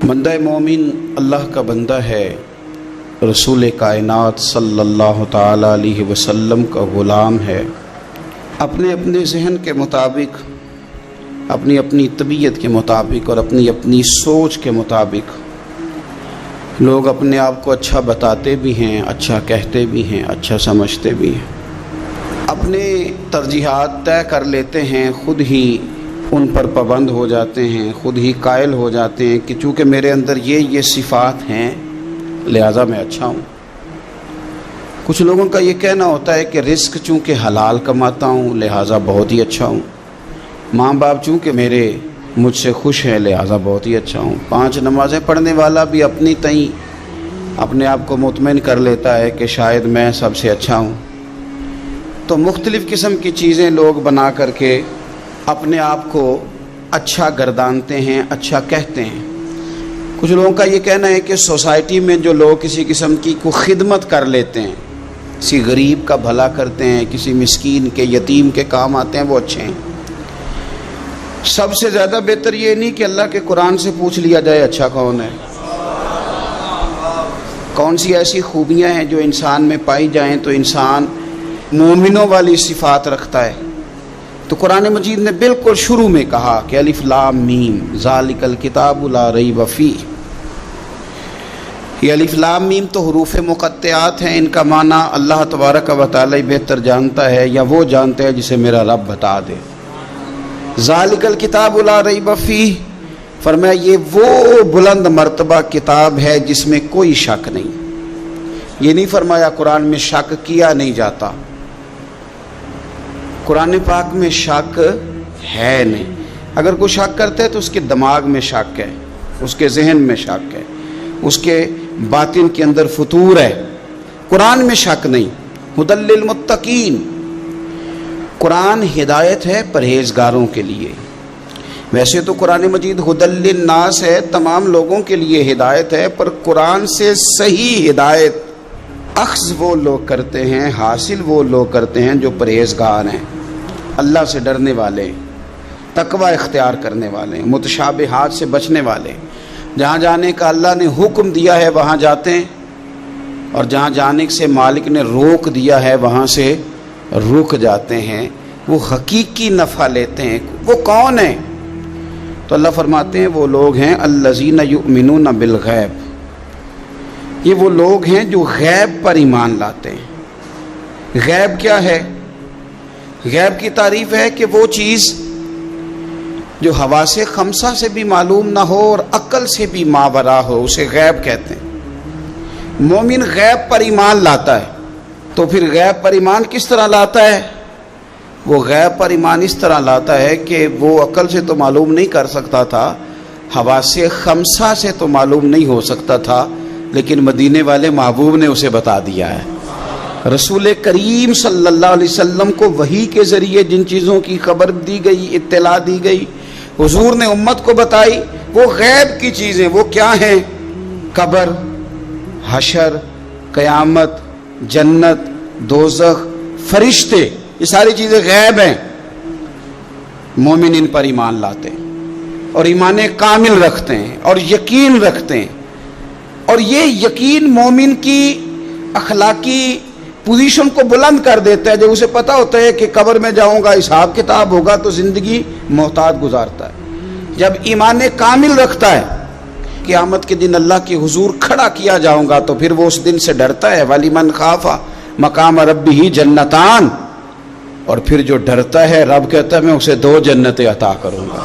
بندہ مومن اللہ کا بندہ ہے، رسول کائنات صلی اللہ تعالیٰ علیہ وسلم کا غلام ہے۔ اپنے اپنے ذہن کے مطابق، اپنی اپنی طبیعت کے مطابق اور اپنی اپنی سوچ کے مطابق لوگ اپنے آپ کو اچھا بتاتے بھی ہیں، اچھا کہتے بھی ہیں، اچھا سمجھتے بھی ہیں، اپنے ترجیحات طے کر لیتے ہیں، خود ہی ان پر پابند ہو جاتے ہیں، خود ہی قائل ہو جاتے ہیں کہ چونکہ میرے اندر یہ صفات ہیں لہذا میں اچھا ہوں۔ کچھ لوگوں کا یہ کہنا ہوتا ہے کہ رزق چونکہ حلال کماتا ہوں لہذا بہت ہی اچھا ہوں، ماں باپ چونکہ میرے مجھ سے خوش ہیں لہذا بہت ہی اچھا ہوں۔ 5 نمازیں پڑھنے والا بھی اپنی تئیں اپنے آپ کو مطمئن کر لیتا ہے کہ شاید میں سب سے اچھا ہوں۔ تو مختلف قسم کی چیزیں لوگ بنا کر کے اپنے آپ کو اچھا گردانتے ہیں، اچھا کہتے ہیں۔ کچھ لوگوں کا یہ کہنا ہے کہ سوسائٹی میں جو لوگ کسی قسم کی کو خدمت کر لیتے ہیں، کسی غریب کا بھلا کرتے ہیں، کسی مسکین کے یتیم کے کام آتے ہیں، وہ اچھے ہیں۔ سب سے زیادہ بہتر یہ نہیں کہ اللہ کے قرآن سے پوچھ لیا جائے اچھا کون ہے، کون سی ایسی خوبیاں ہیں جو انسان میں پائی جائیں تو انسان مومنوں والی صفات رکھتا ہے۔ تو قرآن مجید نے بالکل شروع میں کہا کہ الف لام میم ذالک الکتاب لا ریب فیہ۔ یہ الف لام میم تو حروف مقطعات ہیں، ان کا معنی اللہ تبارک و تعالی بہتر جانتا ہے، یا وہ جانتا ہے جسے میرا رب بتا دے۔ ذالک الکتاب لا ریب فیہ فرمایا یہ وہ بلند مرتبہ کتاب ہے جس میں کوئی شک نہیں۔ یہ نہیں فرمایا قرآن میں شک کیا نہیں جاتا، قرآن پاک میں شک ہے نہیں۔ اگر کوئی شک کرتا ہے تو اس کے دماغ میں شک ہے، اس کے ذہن میں شک ہے، اس کے باطن کے اندر فطور ہے۔ قرآن میں شک نہیں۔ ھدی للمتقین، قرآن ہدایت ہے پرہیزگاروں کے لیے۔ ویسے تو قرآن مجید ھدی للناس ہے، تمام لوگوں کے لیے ہدایت ہے، پر قرآن سے صحیح ہدایت اخذ وہ لوگ کرتے ہیں، حاصل وہ لوگ کرتے ہیں جو پرہیزگار ہیں، اللہ سے ڈرنے والے، تقوی اختیار کرنے والے، متشابہات سے بچنے والے۔ جہاں جانے کا اللہ نے حکم دیا ہے وہاں جاتے ہیں، اور جہاں جانے سے مالک نے روک دیا ہے وہاں سے رک جاتے ہیں۔ وہ حقیقی نفع لیتے ہیں۔ وہ کون ہیں؟ تو اللہ فرماتے ہیں وہ لوگ ہیں الذین یؤمنون بالغیب، یہ وہ لوگ ہیں جو غیب پر ایمان لاتے ہیں۔ غیب کیا ہے؟ غیب کی تعریف ہے کہ وہ چیز جو حواس خمسہ سے بھی معلوم نہ ہو اور عقل سے بھی ماورا ہو، اسے غیب کہتے ہیں۔ مومن غیب پر ایمان لاتا ہے، تو پھر غیب پر ایمان کس طرح لاتا ہے؟ وہ غیب پر ایمان اس طرح لاتا ہے کہ وہ عقل سے تو معلوم نہیں کر سکتا تھا، حواس خمسہ سے تو معلوم نہیں ہو سکتا تھا، لیکن مدینے والے محبوب نے اسے بتا دیا ہے۔ رسول کریم صلی اللہ علیہ وسلم کو وحی کے ذریعے جن چیزوں کی خبر دی گئی، اطلاع دی گئی، حضور نے امت کو بتائی، وہ غیب کی چیزیں۔ وہ کیا ہیں؟ قبر، حشر، قیامت، جنت، دوزخ، فرشتے، یہ ساری چیزیں غیب ہیں۔ مومن ان پر ایمان لاتے ہیں اور ایمان کامل رکھتے ہیں اور یقین رکھتے ہیں، اور یہ یقین مومن کی اخلاقی پوزیشن کو بلند کر دیتا ہے۔ جب اسے پتہ ہوتا ہے کہ قبر میں جاؤں گا، حساب کتاب ہوگا، تو زندگی محتاط گزارتا ہے۔ جب ایمان کامل رکھتا ہے، قیامت کے دن اللہ کے حضور کھڑا کیا جاؤں گا، تو پھر وہ اس دن سے ڈرتا ہے۔ وَلِمَنْ خَافَ مَقَامَ رَبِّهِ جَنَّتَانِ، اور پھر جو ڈرتا ہے رب کہتا ہے میں اسے 2 جنتیں عطا کروں گا،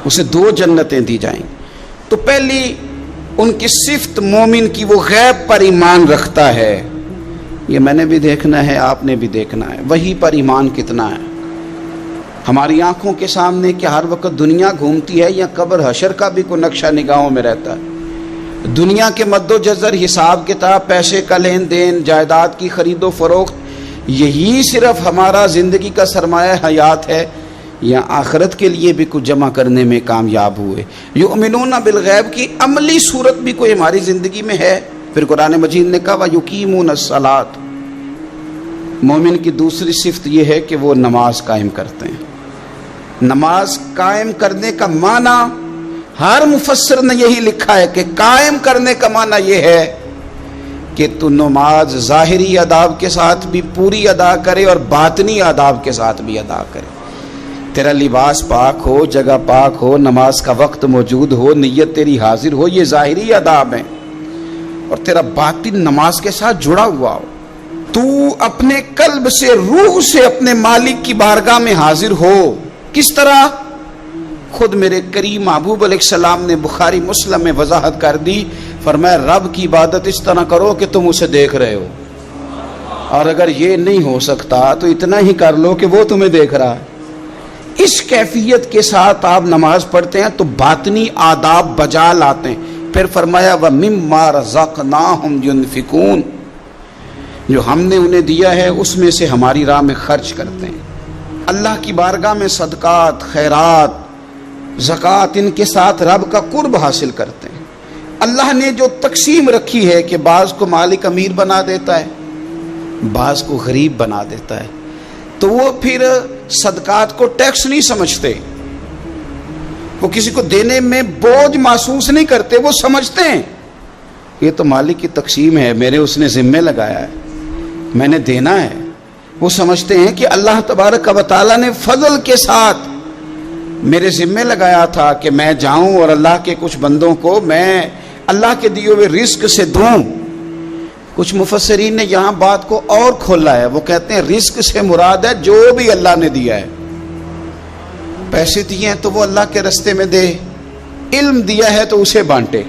اسے 2 جنتیں دی جائیں۔ تو پہلی ان کی صفت مومن کی، وہ غیب پر ایمان رکھتا ہے۔ یہ میں نے بھی دیکھنا ہے، آپ نے بھی دیکھنا ہے، وہی پر ایمان کتنا ہے۔ ہماری آنکھوں کے سامنے کہ ہر وقت دنیا گھومتی ہے، یا قبر حشر کا بھی کوئی نقشہ نگاہوں میں رہتا ہے؟ دنیا کے مد و جزر، حساب کتاب، پیسے کا لین دین، جائیداد کی خرید و فروخت، یہی صرف ہمارا زندگی کا سرمایہ حیات ہے، یا آخرت کے لیے بھی کچھ جمع کرنے میں کامیاب ہوئے؟ یؤمنون بالغیب کی عملی صورت بھی کوئی ہماری زندگی میں ہے؟ پھر قرآن مجید نے کہا وَيُقِيمُونَ الصَّلَاةَ، مومن کی دوسری صفت یہ ہے کہ وہ نماز قائم کرتے ہیں۔ نماز قائم کرنے کا معنی ہر مفسر نے یہی لکھا ہے کہ قائم کرنے کا معنی یہ ہے کہ تو نماز ظاہری آداب کے ساتھ بھی پوری ادا کرے اور باطنی آداب کے ساتھ بھی ادا کرے. تیرا لباس پاک ہو، جگہ پاک ہو، نماز کا وقت موجود ہو، نیت تیری حاضر ہو، یہ ظاہری آداب ہیں، اور تیرا باطن نماز کے ساتھ جڑا ہوا ہو. تو اپنے قلب سے، روح سے اپنے مالک کی بارگاہ میں حاضر ہو. کس طرح؟ خود میرے کریم محبوب علیہ السلام نے بخاری مسلم میں وضاحت کر دی. فرمایا رب کی عبادت اس طرح کرو کہ تم اسے دیکھ رہے ہو، اور اگر یہ نہیں ہو سکتا تو اتنا ہی کر لو کہ وہ تمہیں دیکھ رہا ہے. اس کیفیت کے ساتھ آپ نماز پڑھتے ہیں تو باطنی آداب بجا لاتے ہیں. پھر فرمایا وَمِمَّا رَزَقْنَاهُمْ يُنْفِقُونَ، جو ہم نے انہیں دیا ہے اس میں سے ہماری راہ میں خرچ کرتے ہیں. اللہ کی بارگاہ میں صدقات، خیرات، زکوٰۃ، ان کے ساتھ رب کا قرب حاصل کرتے ہیں. اللہ نے جو تقسیم رکھی ہے کہ بعض کو مالک امیر بنا دیتا ہے، بعض کو غریب بنا دیتا ہے، تو وہ پھر صدقات کو ٹیکس نہیں سمجھتے، وہ کسی کو دینے میں بوجھ محسوس نہیں کرتے. وہ سمجھتے ہیں یہ تو مالک کی تقسیم ہے، میرے اس نے ذمہ لگایا ہے، میں نے دینا ہے. وہ سمجھتے ہیں کہ اللہ تبارک و تعالیٰ نے فضل کے ساتھ میرے ذمہ لگایا تھا کہ میں جاؤں اور اللہ کے کچھ بندوں کو میں اللہ کے دیے ہوئے رزق سے دوں. کچھ مفسرین نے یہاں بات کو اور کھولا ہے. وہ کہتے ہیں رزق سے مراد ہے جو بھی اللہ نے دیا ہے. پیسے دیے ہیں تو وہ اللہ کے رستے میں دے، علم دیا ہے تو اسے بانٹے.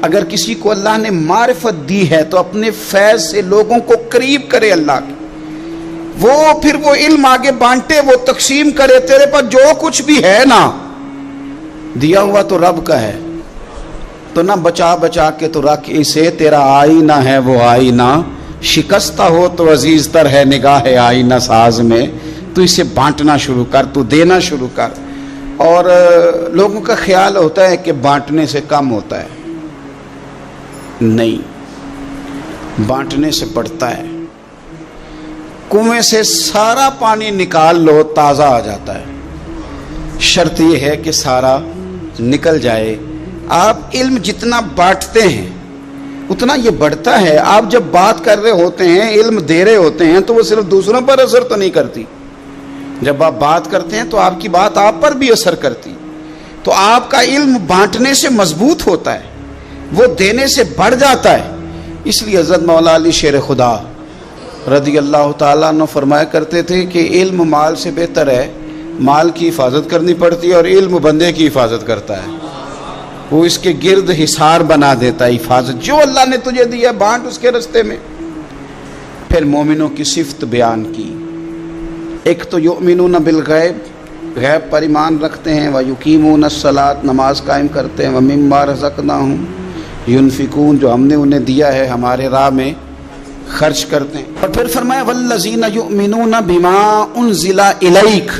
اگر کسی کو اللہ نے معرفت دی ہے تو اپنے فیض سے لوگوں کو قریب کرے اللہ کے، وہ پھر وہ علم آگے بانٹے، وہ تقسیم کرے. تیرے پاس جو کچھ بھی ہے نا دیا ہوا تو رب کا ہے، تو نہ بچا بچا کے تو رکھ اسے. تیرا آئینہ ہے وہ آئینہ، شکستہ ہو تو عزیز تر ہے نگاہ آئینہ ساز میں. تو اسے بانٹنا شروع کر، تو دینا شروع کر. اور لوگوں کا خیال ہوتا ہے کہ بانٹنے سے کم ہوتا ہے، نہیں، بانٹنے سے بڑھتا ہے. کنویں سے سارا پانی نکال لو تازہ آ جاتا ہے، شرط یہ ہے کہ سارا نکل جائے. آپ علم جتنا بانٹتے ہیں اتنا یہ بڑھتا ہے. آپ جب بات کر رہے ہوتے ہیں، علم دے رہے ہوتے ہیں، تو وہ صرف دوسروں پر اثر تو نہیں کرتی. جب آپ بات کرتے ہیں تو آپ کی بات آپ پر بھی اثر کرتی. تو آپ کا علم بانٹنے سے مضبوط ہوتا ہے، وہ دینے سے بڑھ جاتا ہے. اس لیے حضرت مولا علی شیر خدا رضی اللہ تعالیٰ عنہ فرمایا کرتے تھے کہ علم مال سے بہتر ہے. مال کی حفاظت کرنی پڑتی ہے اور علم بندے کی حفاظت کرتا ہے. وہ اس کے گرد حصار بنا دیتا ہے. حفاظت جو اللہ نے تجھے دیا بانٹ اس کے رستے میں. پھر مومنوں کی صفت بیان کی. ایک تو یؤمنون بالغیب، غیب پر ایمان رکھتے ہیں، ویقیمون الصلاۃ، نماز قائم کرتے ہیں، ومما رزقناہم ینفقون، جو ہم نے انہیں دیا ہے ہمارے راہ میں خرچ کرتے ہیں. اور پھر فرمایا والذین یؤمنون بما انزل الیک،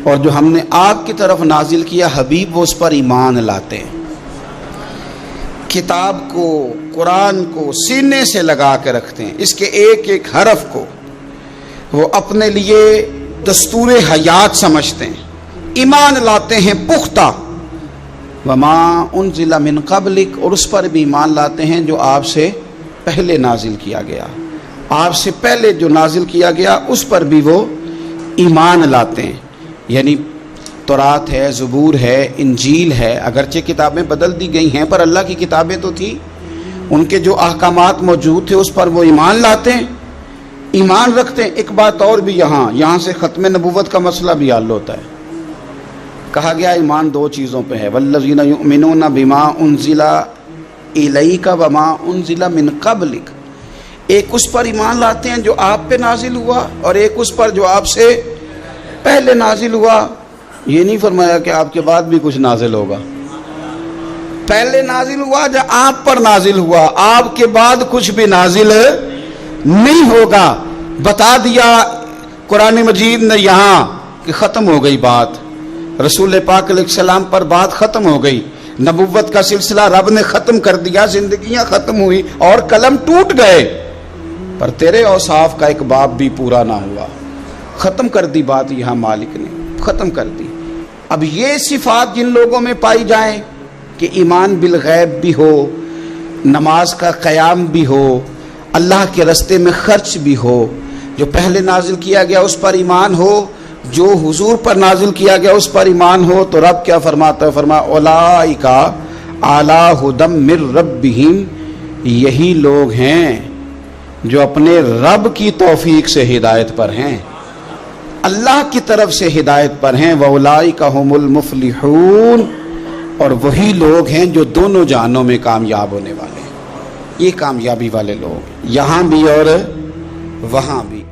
اور جو ہم نے آپ کی طرف نازل کیا حبیب وہ اس پر ایمان لاتے ہیں. کتاب کو، قرآن کو سینے سے لگا کے رکھتے ہیں، اس کے ایک ایک حرف کو وہ اپنے لیے دستور حیات سمجھتے ہیں، ایمان لاتے ہیں پختہ. وما انزل من قبلک، اور اس پر بھی ایمان لاتے ہیں جو آپ سے پہلے نازل کیا گیا. آپ سے پہلے جو نازل کیا گیا اس پر بھی وہ ایمان لاتے ہیں. یعنی تورات ہے، زبور ہے، انجیل ہے، اگرچہ کتابیں بدل دی گئی ہیں پر اللہ کی کتابیں تو تھی، ان کے جو احکامات موجود تھے اس پر وہ ایمان لاتے ہیں، ایمان رکھتے ہیں. ایک بات اور بھی یہاں سے ختم نبوت کا مسئلہ بھی حل ہوتا ہے. کہا گیا ایمان دو چیزوں پہ ہے، والذین یؤمنون بما انزل الیک وما انزل من قبلک. ایک اس پر ایمان لاتے ہیں جو آپ پہ نازل ہوا، اور ایک اس پر جو آپ سے پہلے نازل ہوا. یہ نہیں فرمایا کہ آپ کے بعد بھی کچھ نازل ہوگا. پہلے نازل ہوا جو آپ پر نازل ہوا، آپ کے بعد کچھ بھی نازل نہیں ہوگا. بتا دیا قرآن مجید نے یہاں کہ ختم ہو گئی بات. رسول پاک علیہ السلام پر بات ختم ہو گئی. نبوت کا سلسلہ رب نے ختم کر دیا، زندگیاں ختم ہوئی اور قلم ٹوٹ گئے، پر تیرے اوصاف کا ایک باب بھی پورا نہ ہوا. ختم کر دی بات، یہاں مالک نے ختم کر دی. اب یہ صفات جن لوگوں میں پائی جائیں کہ ایمان بالغیب بھی ہو، نماز کا قیام بھی ہو، اللہ کے راستے میں خرچ بھی ہو، جو پہلے نازل کیا گیا اس پر ایمان ہو، جو حضور پر نازل کیا گیا اس پر ایمان ہو، تو رب کیا فرماتا ہے؟ فرمایا اولئک علی ھدی من ربہم، یہی لوگ ہیں جو اپنے رب کی توفیق سے ہدایت پر ہیں، اللہ کی طرف سے ہدایت پر ہیں۔ وَأُولَٰئِکَ هُمُ الْمُفْلِحُونَ، اور وہی لوگ ہیں جو دونوں جہانوں میں کامیاب ہونے والے ہیں۔ یہ کامیابی والے لوگ یہاں بھی اور وہاں بھی۔